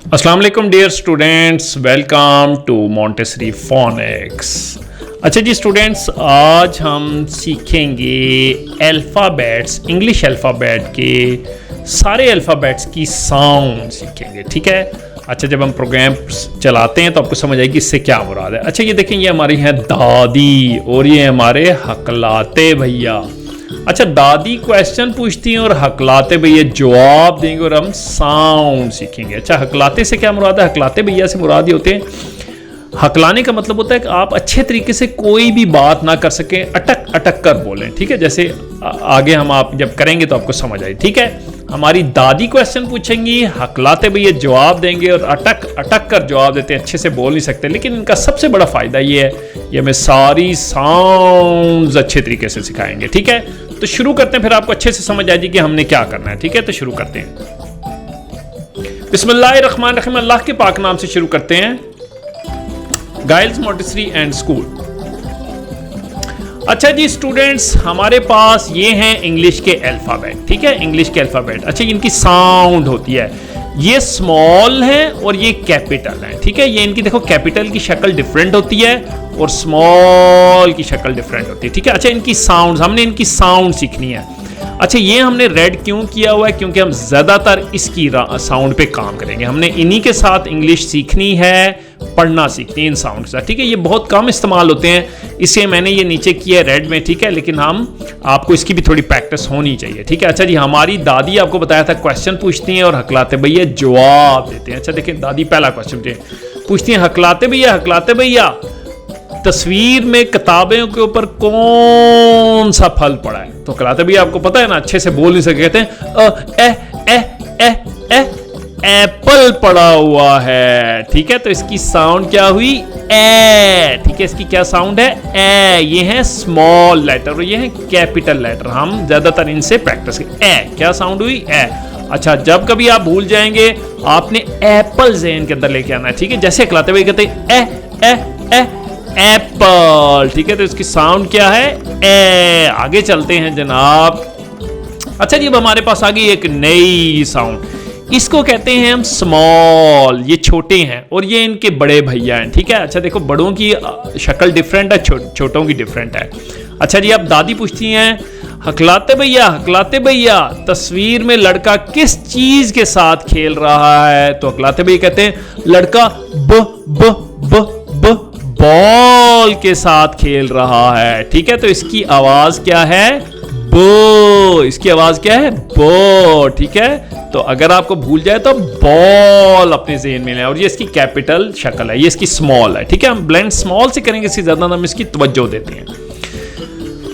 अस्सलाम वालेकुम dear students, welcome to Montessori phonics. अच्छा जी स्टूडेंट्स, आज हम सीखेंगे अल्फ़ाबेट्स, इंग्लिश अल्फ़ाबेट के सारे अल्फ़ाबेट्स की साउंड सीखेंगे। ठीक है। अच्छा, जब हम प्रोग्राम चलाते हैं तो आपको समझ आएगी इससे क्या मुराद है। अच्छा, ये देखें, ये हमारी हैं दादी और ये हमारे हकलाते भैया। अच्छा, दादी क्वेश्चन पूछती हैं और हकलाते भैया जवाब देंगे और हम साउंड सीखेंगे। अच्छा, हकलाते से क्या मुराद है? हकलाते भैया से मुराद ये होते हैं, हकलाने का मतलब होता है कि आप अच्छे तरीके से कोई भी बात ना कर सकें, अटक अटक कर बोलें। ठीक है, जैसे आगे हम आप जब करेंगे तो आपको समझ आए। ठीक है, हमारी दादी क्वेश्चन पूछेंगी, हकलाते भैया जवाब देंगे और अटक अटक कर जवाब देते हैं, अच्छे से बोल नहीं सकते। लेकिन इनका सबसे बड़ा फायदा ये है, ये हमें सारी साउंड्स अच्छे तरीके से सिखाएंगे। ठीक है, तो शुरू करते हैं, फिर आपको अच्छे से समझ आ जाएगी कि हमने क्या करना है। ठीक है, तो शुरू करते हैं। बिस्मिल्लाहिर्रहमानिर्रहीम, अल्लाह के पाक नाम से शुरू करते हैं। Giles Montessori and school. अच्छा जी स्टूडेंट्स, हमारे पास ये हैं इंग्लिश के अल्फ़ाबेट। ठीक है, इंग्लिश के अल्फ़ाबेट। अच्छा, इनकी साउंड होती है, ये स्मॉल है और ये कैपिटल है। ठीक है, ये इनकी देखो, कैपिटल की शक्ल डिफरेंट होती है और स्मॉल की शक्ल डिफरेंट होती है। ठीक है। अच्छा, इनकी साउंड, हमने इनकी साउंड सीखनी है। अच्छा, ये हमने रेड क्यों किया हुआ है? क्योंकि हम ज़्यादातर इसकी साउंड पे काम करेंगे। हमने इन्हीं के साथ इंग्लिश सीखनी है, पढ़ना सीखनी है इन साउंड के साथ। ठीक है, ये बहुत कम इस्तेमाल होते हैं, इसलिए मैंने ये नीचे किया है रेड में। ठीक है, लेकिन हम आपको इसकी भी थोड़ी प्रैक्टिस होनी चाहिए। ठीक है। अच्छा जी, हमारी दादी आपको बताया था क्वेश्चन पूछती हैं और हकलाते भैया जवाब देते हैं। अच्छा देखिए, दादी पहला क्वेश्चन पूछती हैं, हकलाते भैया तस्वीर में किताबों के ऊपर कौन सा फल पड़ा है? तो हकलाते भैया आपको पता है ना, अच्छे से बोल नहीं सके, कहते हैं एप्पल पड़ा हुआ है। ठीक है, तो इसकी साउंड क्या हुई? ए। ठीक है, इसकी क्या साउंड है? ए। ये है स्मॉल लेटर और ये है कैपिटल लेटर। हम ज्यादातर इनसे प्रैक्टिस करें। ए क्या साउंड हुई? ए। अच्छा, जब कभी आप भूल जाएंगे, आपने एप्पल ज़हन के अंदर लेके आना है। ठीक है, जैसे हकलाते हुए कहते हैं एप्पल। ठीक है, तो इसकी साउंड क्या है? ए। आगे चलते हैं जनाब। अच्छा जी, अब हमारे पास आ गई एक नई साउंड, इसको कहते हैं हम स्मॉल। ये छोटे हैं और ये इनके बड़े भैया हैं। ठीक है। अच्छा देखो, बड़ों की शक्ल डिफरेंट है, छोटों की डिफरेंट है। अच्छा जी, अब दादी पूछती हैं, हकलाते भैया तस्वीर में लड़का किस चीज के साथ खेल रहा है? तो हकलाते भैया कहते हैं, लड़का बॉल के साथ खेल रहा है। ठीक है, तो इसकी आवाज क्या है? बो। इसकी आवाज क्या है? बो। ठीक है, तो अगर आपको भूल जाए तो बॉल अपने ज़हन में लें। और ये इसकी कैपिटल शक्ल है, ये इसकी स्मॉल है। ठीक है, हम ब्लेंड स्मॉल से करेंगे, इससे ज्यादा हम इसकी तवज्जो देते हैं।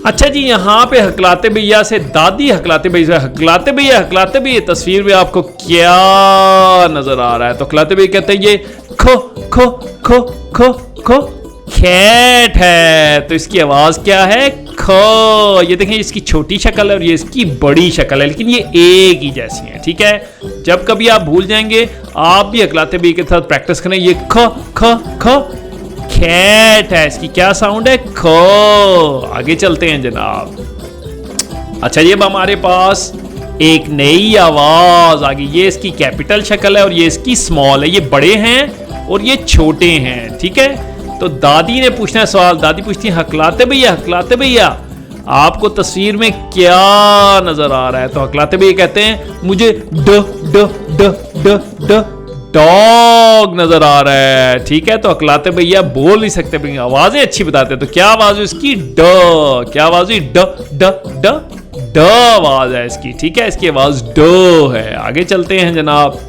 अच्छा जी, यहाँ पे हकलाते भैया से दादी हकलाते भैया तस्वीर में आपको क्या नजर आ रहा है? तो हकलाते भैया कहते हैं, ये खो खो खो खो खो कैट है। तो इसकी आवाज क्या है? खो। ये देखें, इसकी छोटी शक्ल है और ये इसकी बड़ी शक्ल है, लेकिन ये एक ही जैसी है। ठीक है, जब कभी आप भूल जाएंगे, आप भी हकलाते भैया के साथ प्रैक्टिस करें। ये खो खो खो कैट है, इसकी क्या साउंड है? खो। आगे चलते हैं जनाब। अच्छा, ये अब हमारे पास एक नई आवाज आ गई। ये इसकी कैपिटल शक्ल है और ये इसकी स्मॉल है। ये बड़े हैं और ये छोटे हैं। ठीक है, तो दादी ने पूछना है सवाल। दादी पूछती है, हकलाते भैया आपको तस्वीर में क्या नजर आ रहा है? तो हकलाते भैया कहते हैं, मुझे डॉग नजर आ रहा है। ठीक है, तो हकलाते भैया बोल नहीं सकते, आवाजें अच्छी बताते हैं। तो क्या आवाज है इसकी? ड। क्या आवाज हुई? ड आवाज है इसकी। ठीक है, इसकी आवाज डो है। आगे चलते हैं जनाब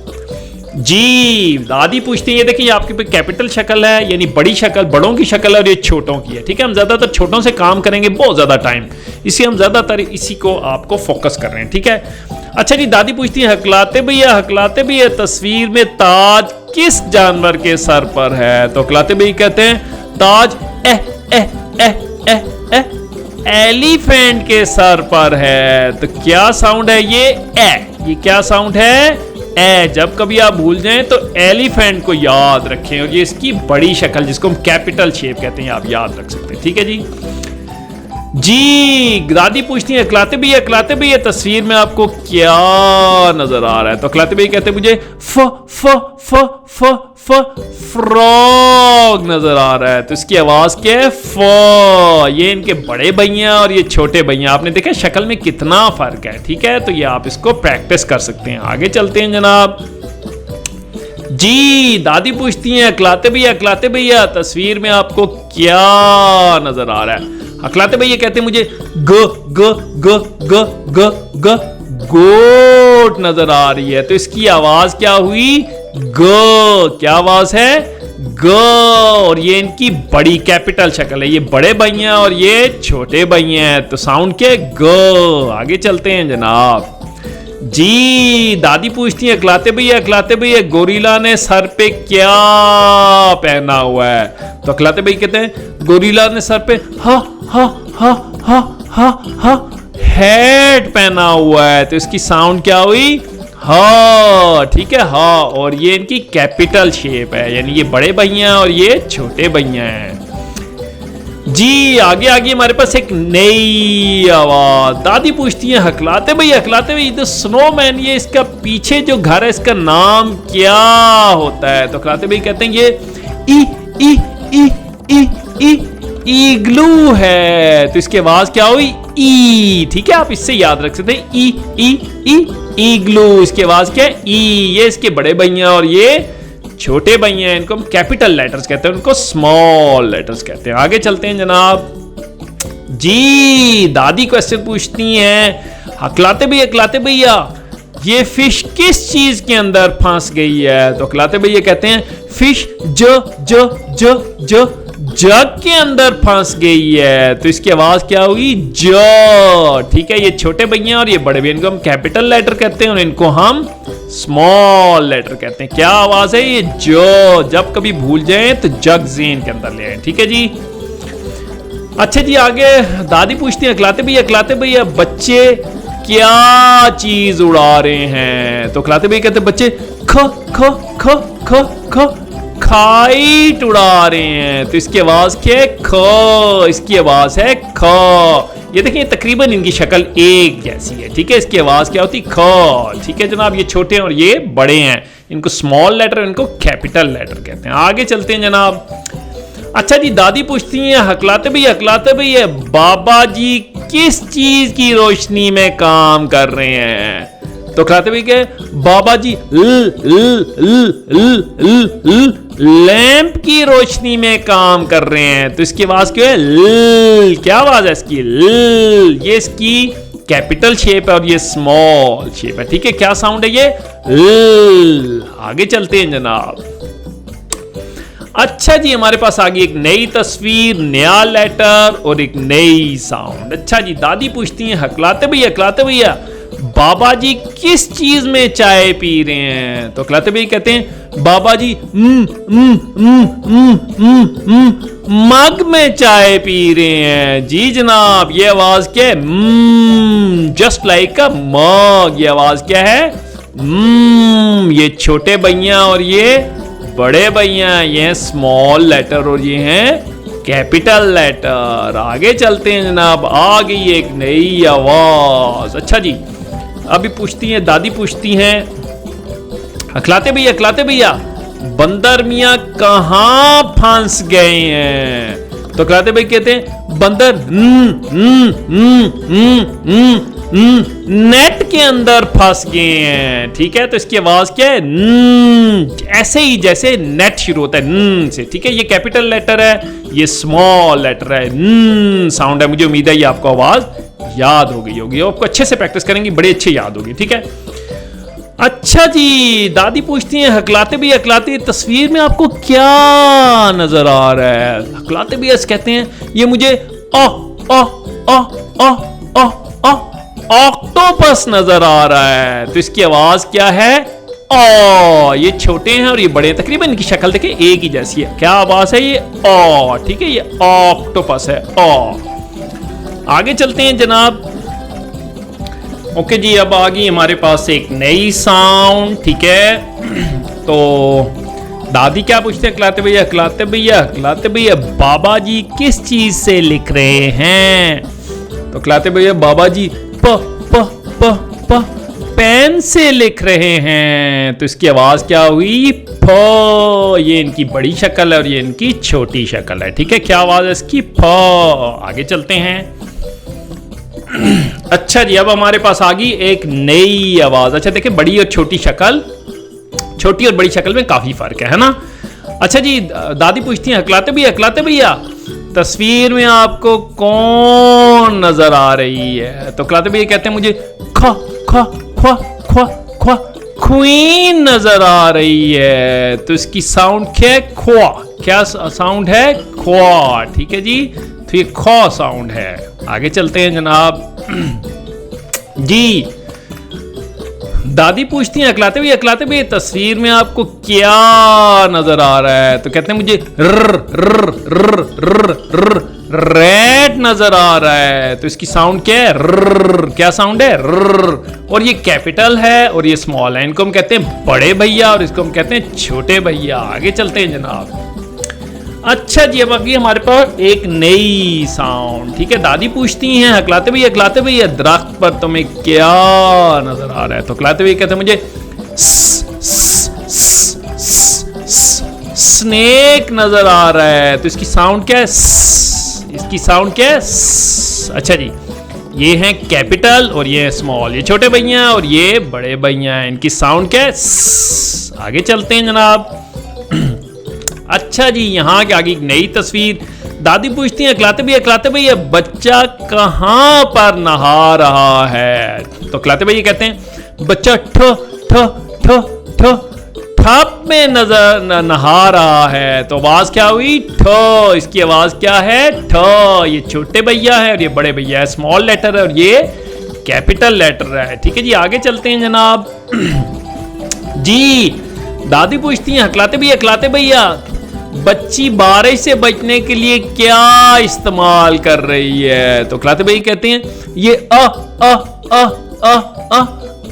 जी। दादी पूछती है, ये देखिए, आपके पे कैपिटल शक्ल है, यानी बड़ी शक्ल, बड़ों की शक्ल है और ये छोटों की है। ठीक है, हम ज्यादातर छोटों से काम करेंगे, बहुत ज्यादा टाइम, इसी हम ज्यादातर इसी को आपको फोकस कर रहे हैं। ठीक है। अच्छा जी, दादी पूछती है, हकलाते भैया तस्वीर में ताज किस जानवर के सर पर है? तो हकलाते भैया कहते हैं, ताज एलिफेंट के सर पर है। तो क्या साउंड है? ये क्या साउंड है? ए। जब कभी आप भूल जाएं तो एलिफेंट को याद रखें और ये इसकी बड़ी शक्ल, जिसको हम कैपिटल शेप कहते हैं, आप याद रख सकते हैं। ठीक है जी। जी दादी पूछती है अखलाते भैया तस्वीर में आपको क्या नजर आ रहा है? तो अखलाते भैया कहते हैं मुझे फ फ फ फ फ फ्रॉग नजर आ रहा है। तो इसकी आवाज क्या है? फ। ये इनके बड़े भैया और ये छोटे भैया, आपने देखा शक्ल में कितना फर्क है। ठीक है, तो ये आप इसको प्रैक्टिस कर सकते हैं। आगे चलते हैं जनाब। जी दादी पूछती हैं अखलाते भैया तस्वीर में आपको क्या नजर आ रहा है? अखलाते भैया कहते हैं मुझे ग ग ग ग ग ग गोट नजर आ रही है। तो इसकी आवाज क्या हुई? ग। क्या आवाज है? ग। और ये इनकी बड़ी कैपिटल शक्ल है, ये बड़े भैया और ये छोटे भैया हैं, तो साउंड क्या है? ग। आगे चलते हैं जनाब। जी दादी पूछती है अखलाते भैया गोरिल्ला ने सर पे क्या पहना हुआ है? तो अखलाते भैया कहते हैं गोरिल्ला ने सर पे हा हा हा हा हा हा हेड पहना हुआ है। तो इसकी साउंड क्या हुई? हा। ठीक है, हा। और ये इनकी कैपिटल शेप है, यानी ये बड़े भैया और ये छोटे भैया हैं। जी आगे हमारे पास एक नई आवाज। दादी पूछती है अखलाते भैया द स्नोमैन, ये इसका पीछे जो घर है इसका नाम क्या होता है? तो अखलाते भैया कहते हैं ये ई ई ई ई ई ईग्लू है। तो इसकी आवाज क्या हुई? ई। ठीक है, आप इससे याद रख सकते हैं ई ई ई ईग्लू। इसकी आवाज क्या है? ई। ये इसके बड़े भैया और ये छोटे भैया हैं, इनको हम कैपिटल लेटर्स कहते हैं, उनको स्मॉल लेटर्स कहते हैं। आगे चलते हैं जनाब। जी दादी क्वेश्चन पूछती हैं अखलाते भैया ये फिश किस चीज के अंदर फंस गई है? तो अखलाते भैया कहते हैं फिश जग के अंदर फंस गई है। तो इसकी आवाज क्या हुई? ज। ठीक है, ये छोटे भैया और ये बड़े भैया, इनको हम कैपिटल लेटर कहते हैं और इनको हम स्मॉल लेटर कहते हैं। क्या आवाज है? ये जो। जब कभी भूल जाएं तो जग ज़ेन के अंदर ले आए। ठीक है जी। अच्छा जी आगे दादी पूछती है अखलाते भैया बच्चे क्या चीज उड़ा रहे हैं? तो अखलाते भैया कहते हैं बच्चे ख ख ख ख ख काइट उड़ा रहे हैं। तो इसकी आवाज क्या है? ख। इसकी आवाज है ख। ये देखिए तकरीबन इनकी शक्ल एक जैसी है। ठीक है, इसकी आवाज क्या होती? ख। ठीक है जनाब, ये छोटे हैं और ये बड़े हैं, इनको स्मॉल लेटर, इनको कैपिटल लेटर कहते हैं। आगे चलते हैं जनाब। अच्छा जी दादी पूछती हैं अखलाते भैया बाबा जी किस चीज की रोशनी में काम कर रहे हैं? तो अखलाते भैया बाबा जी लैंप की रोशनी में काम कर रहे हैं। तो इसकी आवाज क्यों है? ल। क्या आवाज है इसकी? ल। ये इसकी कैपिटल शेप है और ये स्मॉल शेप है। ठीक है, क्या साउंड है ये? ल। आगे चलते हैं जनाब। अच्छा जी हमारे पास आगे एक नई तस्वीर, नया लेटर और एक नई साउंड। अच्छा जी दादी पूछती हैं अखलाते भैया बाबा जी किस चीज में चाय पी रहे हैं? तो अखलाते भैया कहते हैं बाबा जी मग में चाय पी रहे हैं। जी जनाब, ये आवाज क्या है? जस्ट लाइक अ मग। ये आवाज क्या है? ये छोटे भैया और ये बड़े भैया, ये स्मॉल लेटर और ये हैं कैपिटल लेटर। आगे चलते हैं जनाब। आ गई एक नई आवाज। अच्छा जी अभी पूछती हैं दादी पूछती हैं अखलाते भैया बंदर मियाँ कहाँ फंस गए हैं? तो अखलाते भैया कहते हैं बंदर नेट के अंदर फंस गए हैं। ठीक है, तो इसकी आवाज क्या है? ऐसे ही जैसे नेट शुरू होता है न से। ठीक है, ये कैपिटल लेटर है, ये स्मॉल लेटर है, साउंड है। मुझे उम्मीद है ये आपको आवाज याद हो गई होगी, आपको अच्छे से प्रैक्टिस करेंगे बड़े अच्छे याद होगी। ठीक है। अच्छा जी दादी पूछती हैं अखलाते तस्वीर में आपको क्या नजर आ रहा है? अखलाते भैया कहते हैं ये मुझे ऑक्टोपस नजर आ रहा है। तो इसकी आवाज क्या है? ओ। ये छोटे हैं और ये बड़े हैं, तकरीबन इनकी शक्ल देखिए एक ही जैसी है। क्या आवाज है? ये ओ। ठीक है, ये ऑक्टोपस है, ओ। आगे चलते हैं जनाब। ओके जी, अब आ गई हमारे पास एक नई साउंड। ठीक है, तो दादी क्या पूछते हैं अखलाते भैया बाबा जी किस चीज से लिख रहे हैं? तो कहलाते भैया बाबा जी प प प प पेन से लिख रहे हैं, तो इसकी आवाज क्या हुई? फ। ये इनकी बड़ी शक्ल है और ये इनकी छोटी शक्ल है, ठीक है। क्या आवाज है इसकी? फ। आगे चलते हैं। अच्छा जी, अब हमारे पास आ गई एक नई आवाज। अच्छा देखिए, बड़ी और छोटी शक्ल, छोटी और बड़ी शक्ल में काफी फर्क है ना। अच्छा जी, दादी पूछती हैं हकलाते भैया तस्वीर में आपको कौन नजर आ रही है? तो हकलाते भैया कहते हैं मुझे ख ख ख ख ख क्वीन नजर आ रही है। तो इसकी साउंड क्या है? ख्वा। क्या साउंड है? ख्वा, ठीक है जी। तो ये ख साउंड है। आगे चलते हैं जनाब जी। दादी पूछती हैं अकलाते भैया तस्वीर में आपको क्या नजर आ रहा है? तो कहते हैं मुझे रेड नजर आ रहा है। तो इसकी साउंड क्या है? क्या साउंड है? और ये कैपिटल है और ये स्मॉल है। इनको हम कहते हैं बड़े भैया और इसको हम कहते हैं छोटे भैया। आगे चलते हैं जनाब। अच्छा जी, अब अभी हमारे पास एक नई साउंड, ठीक है। दादी पूछती हैं हकलाते भैया दरख्त पर तुम्हें क्या नजर आ रहा है? तो हकलाते भैया कहते हैं मुझे स्नेक नजर आ रहा है। तो इसकी साउंड क्या है? इसकी साउंड क्या है? अच्छा जी, ये है कैपिटल और ये है स्मॉल। ये छोटे भैया और ये बड़े भैया हैं। इनकी साउंड क्या है? आगे चलते हैं जनाब। अच्छा जी, यहाँ के आगे एक नई तस्वीर। दादी पूछती हैं अकलाते भैया बच्चा कहाँ पर नहा रहा है? तो अकलाते भैया कहते हैं बच्चा ठप में नहा रहा है। तो आवाज क्या हुई? ठ। इसकी आवाज क्या है? ठ। ये छोटे भैया है और ये बड़े भैया है। स्मॉल लेटर है और ये कैपिटल लेटर है, ठीक है जी। आगे चलते हैं जनाब जी। दादी पूछती हैं हकलाते भैया बच्ची बारिश से बचने के लिए क्या इस्तेमाल कर रही है? तो हकलाते भैया कहते हैं ये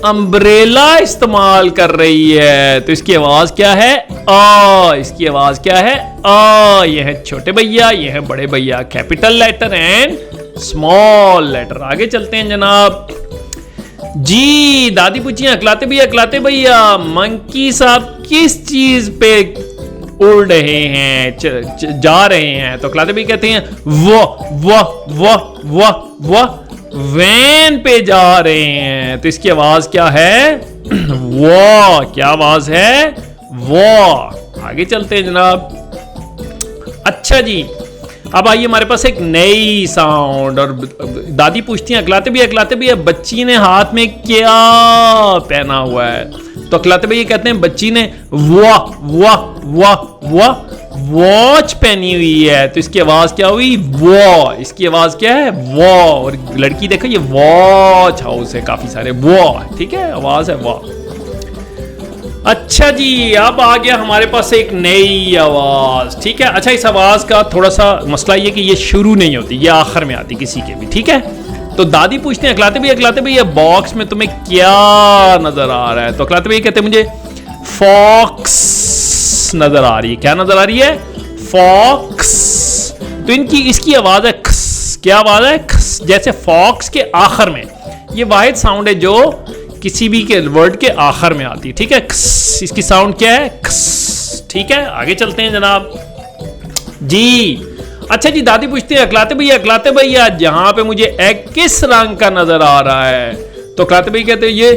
अम्ब्रेला इस्तेमाल कर रही है। तो इसकी आवाज क्या है? आ। इसकी आवाज क्या है? आ। ये है छोटे भैया, ये है बड़े भैया। Capital letter and small letter. आगे चलते हैं जनाब जी। दादी पूछी अकलाते भैया मंकी साहब किस चीज पे उड़ रहे हैं, जा रहे हैं? तो अकलाते भैया कहते हैं वो वैन पे जा रहे हैं। तो इसकी आवाज क्या है? वो। क्या आवाज है? वो। आगे चलते हैं जनाब। अच्छा जी, अब आइए हमारे पास एक नई साउंड। और दादी पूछती हैं अकलाते भैया बच्ची ने हाथ में क्या पहना हुआ है? तो अकलाते भैया कहते हैं बच्ची ने वॉच पहनी हुई है। तो इसकी आवाज क्या हुई? वो। इसकी आवाज क्या है? वो। और लड़की देखो, ये वॉच हाउस है, काफी सारे वो, ठीक है। आवाज है वो। अच्छा जी, अब आ गया हमारे पास एक नई आवाज, ठीक है। अच्छा, इस आवाज का थोड़ा सा मसला ये कि ये शुरू नहीं होती, ये आखिर में आती किसी के भी, ठीक है। तो दादी पूछते हैं अकलाते भैया बॉक्स में तुम्हें क्या नजर आ रहा है? तो अकलाते भैया कहते हैं मुझे फॉक्स नजर आ रही है। क्या नजर आ रही है? फॉक्स। तो इसकी आवाज है खस। क्या आवाज है? खस। जैसे फॉक्स के आखिर में, ये वाहिद साउंड है जो किसी भी के वर्ड के आखिर में आती है, ठीक है। खस। इसकी साउंड क्या है? खस, ठीक है। आगे चलते हैं जनाब जी। अच्छा जी, दादी पूछती है अकलाते भैया जहां पे मुझे एग किस रंग का नजर आ रहा है? तो अकलाते भैया कहते हैं ये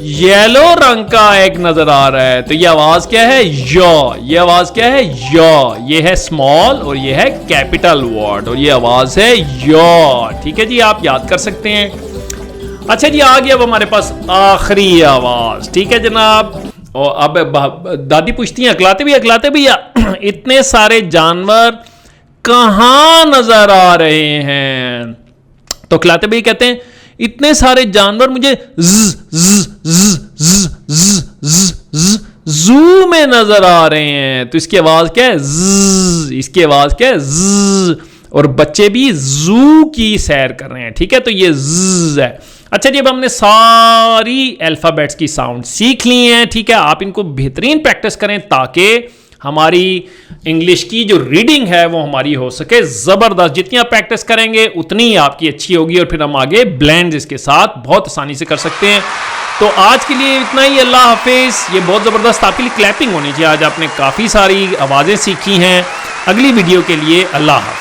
येलो रंग का एग नजर आ रहा है। तो ये आवाज क्या है? ये आवाज क्या है? ये है स्मॉल और ये है कैपिटल वर्ड और ये आवाज है ठीक है जी, आप याद कर सकते हैं। अच्छा जी, आ गया अब हमारे पास आखिरी आवाज, ठीक है जनाब। और अब दादी पूछती हैं अकलाते भैया इतने सारे जानवर कहाँ नजर आ रहे हैं? तो अकलाते भैया कहते हैं इतने सारे जानवर मुझे जू में नजर आ रहे हैं। तो इसकी आवाज क्या है? इसकी आवाज क्या है? और बच्चे भी जू की सैर कर रहे हैं, ठीक है। तो ये है। अच्छा जी, अब हमने सारी अल्फाबेट्स की साउंड सीख ली हैं, ठीक है। आप इनको बेहतरीन प्रैक्टिस करें ताकि हमारी इंग्लिश की जो रीडिंग है वो हमारी हो सके ज़बरदस्त। जितनी आप प्रैक्टिस करेंगे उतनी ही आपकी अच्छी होगी और फिर हम आगे ब्लेंड्स इसके साथ बहुत आसानी से कर सकते हैं। तो आज के लिए इतना ही, अल्लाह हाफिज़। ये बहुत ज़बरदस्त आपके लिए क्लैपिंग होनी चाहिए। आज आपने काफ़ी सारी आवाज़ें सीखी हैं। अगली वीडियो के लिए अल्लाह हाफिज़।